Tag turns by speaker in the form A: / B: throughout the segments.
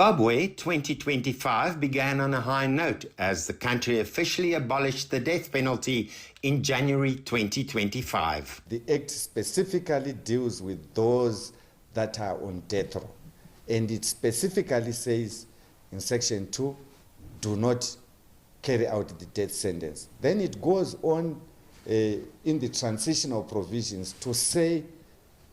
A: Zimbabwe 2025 began on a high note as the country officially abolished the death penalty in January 2025.
B: The Act specifically deals with those that are on death row, and it specifically says in Section 2, do not carry out the death sentence. Then it goes on in the transitional provisions to say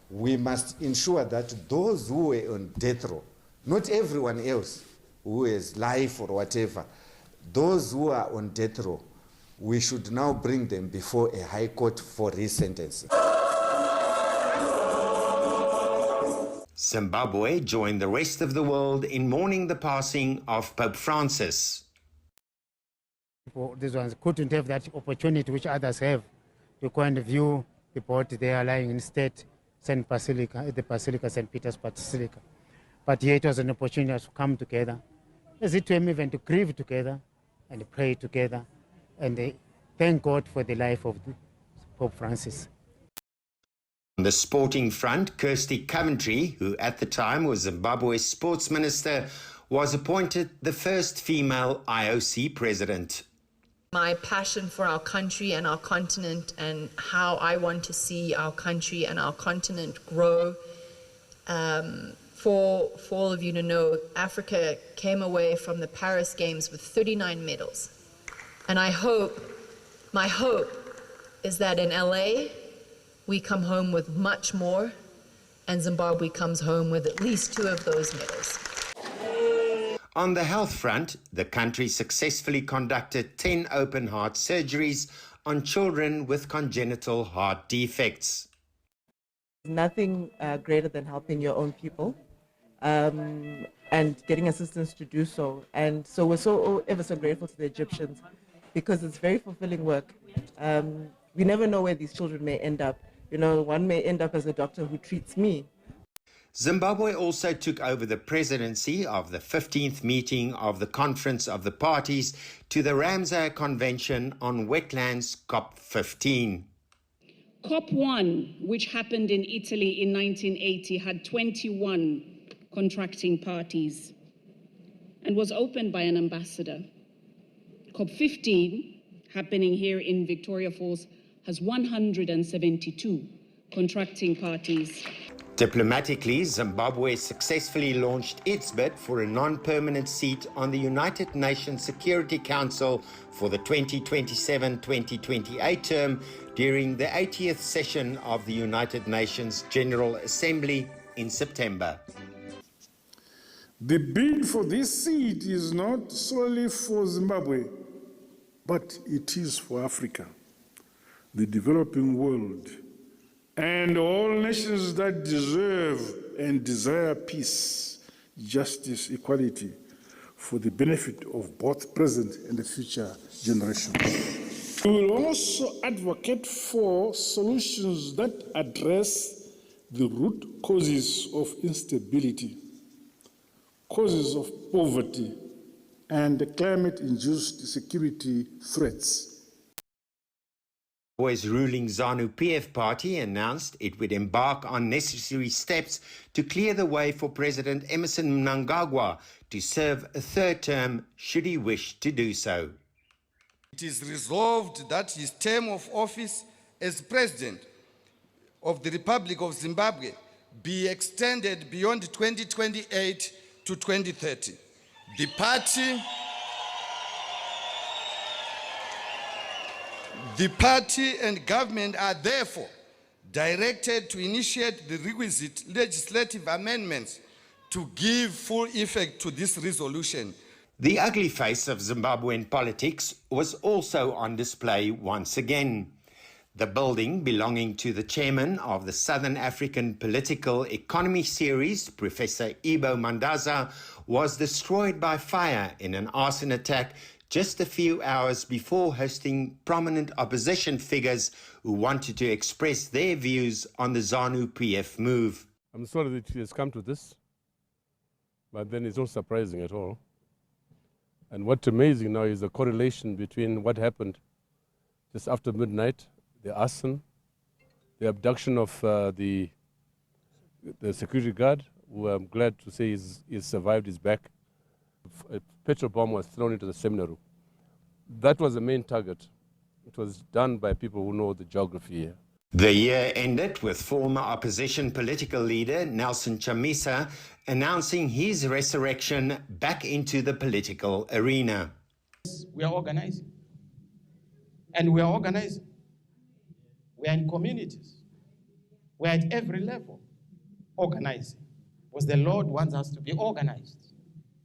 B: we must ensure that those who were on death row, not everyone else who has life or whatever, those who are on death row, we should now bring them before a high court for resentencing.
A: Zimbabwe joined the rest of the world in mourning the passing of Pope Francis.
C: These ones couldn't have that opportunity which others have to go and view the body they are lying in state, St. Basilica, the Basilica, St. Peter's Basilica. But here it was an opportunity to come together, as it were, even to grieve together and pray together and thank God for the life of Pope Francis.
A: On the sporting front, Kirsty Coventry, who at the time was Zimbabwe's sports minister, was appointed the first female IOC president.
D: My passion for our country and our continent and how I want to see our country and our continent grow. For all of you to know, Africa came away from the Paris Games with 39 medals. And my hope is that in LA, we come home with much more, and Zimbabwe comes home with at least 2 of those medals.
A: On the health front, the country successfully conducted 10 open heart surgeries on children with congenital heart defects.
E: Nothing greater than helping your own people and getting assistance to do so. And so we're ever so grateful to the Egyptians because it's very fulfilling work. We never know where these children may end up. You know, one may end up as a doctor who treats me.
A: Zimbabwe also took over the presidency of the 15th meeting of the Conference of the Parties to the Ramsar Convention on Wetlands, COP15.
F: COP1, which happened in Italy in 1980, had 21 contracting parties and was opened by an ambassador. COP15, happening here in Victoria Falls, has 172 contracting parties.
A: Diplomatically, Zimbabwe successfully launched its bid for a non-permanent seat on the United Nations Security Council for the 2027-2028 term during the 80th session of the United Nations General Assembly in September.
G: The bid for this seat is not solely for Zimbabwe, but it is for Africa, the developing world, and all nations that deserve and desire peace, justice, equality, for the benefit of both present and the future generations. We will also advocate for solutions that address the root causes of instability, causes of poverty, and the climate-induced security threats.
A: Zimbabwe's ruling ZANU-PF party announced it would embark on necessary steps to clear the way for President Emmerson Mnangagwa to serve a 3rd term should he wish to do so.
H: It is resolved that his term of office as President of the Republic of Zimbabwe be extended beyond 2028 to 2030. The party and government are therefore directed to initiate the requisite legislative amendments to give full effect to this resolution.
A: The ugly face of Zimbabwean politics was also on display once again. The building belonging to the chairman of the Southern African Political Economy Series, Professor Ibo Mandaza, was destroyed by fire in an arson attack just a few hours before hosting prominent opposition figures who wanted to express their views on the ZANU-PF move.
I: I'm sorry that it has come to this, but then it's not surprising at all. And what's amazing now is the correlation between what happened just after midnight, the arson, the abduction of the security guard, who I'm glad to say is survived, is back, a petrol bomb was thrown into the seminar room. That was the main target. It was done by people who know the geography here.
A: The year ended with former opposition political leader Nelson Chamisa announcing his resurrection back into the political arena.
J: We are organizing. And we are organizing. We are in communities. We are at every level organizing. Because the Lord wants us to be organized.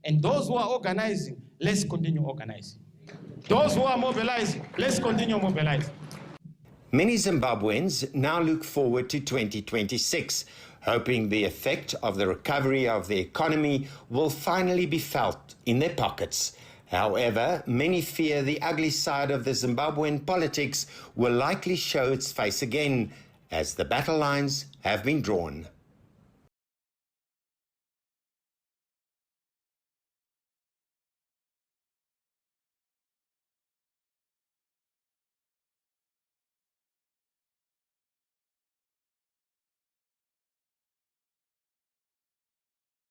J: And those who are organizing, let's continue organizing. Those who are mobilizing, let's continue mobilizing.
A: Many Zimbabweans now look forward to 2026, hoping the effect of the recovery of the economy will finally be felt in their pockets. However, many fear the ugly side of the Zimbabwean politics will likely show its face again, as the battle lines have been drawn.